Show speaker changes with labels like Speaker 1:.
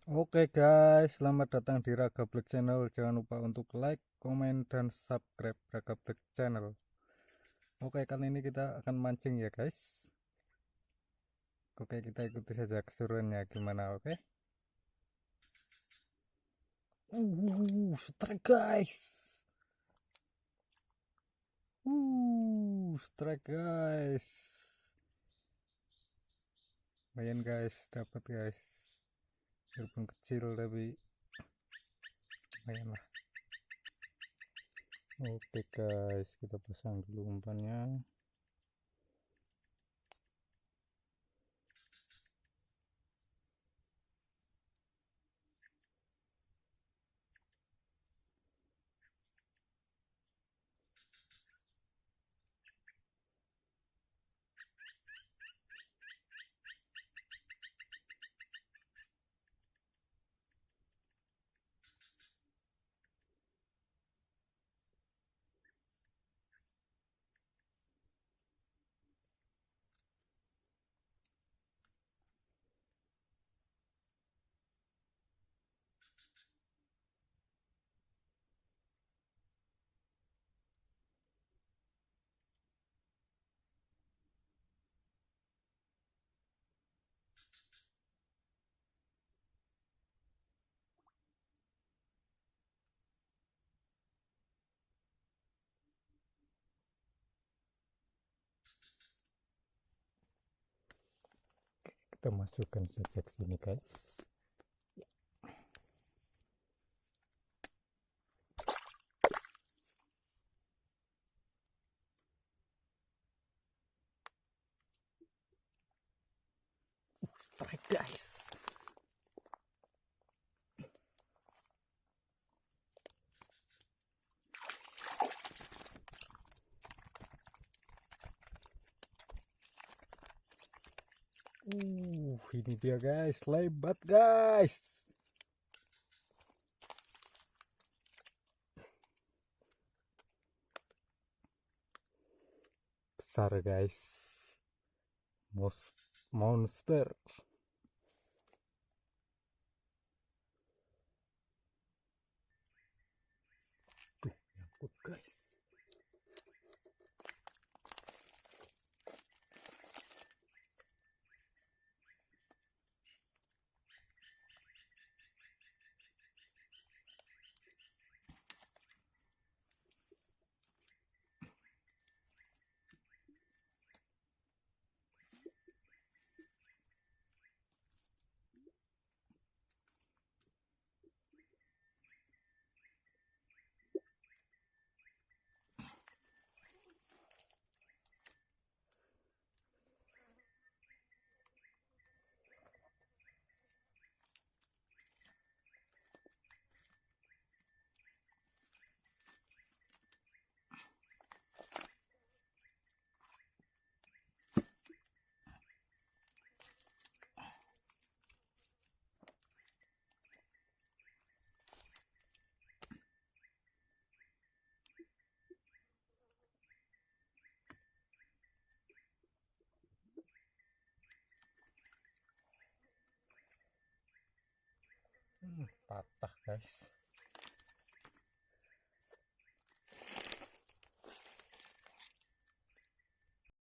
Speaker 1: Oke guys, selamat datang di Raga Black Channel. Jangan lupa untuk like, komen, dan subscribe Raga Black Channel. Oke, kali ini kita akan mancing ya guys. Oke, kita ikuti saja keseruannya gimana, oke? Strike guys. Strike guys. Lumayan guys, dapat guys. Walaupun kecil tapi lumayan lah. Oke guys, kita pasang dulu umpannya. Kita masukkan saja ke sini guys. Strike guys. Ini dia guys, lebat guys. Besar guys. Monster. Nyangkut guys. Patah guys.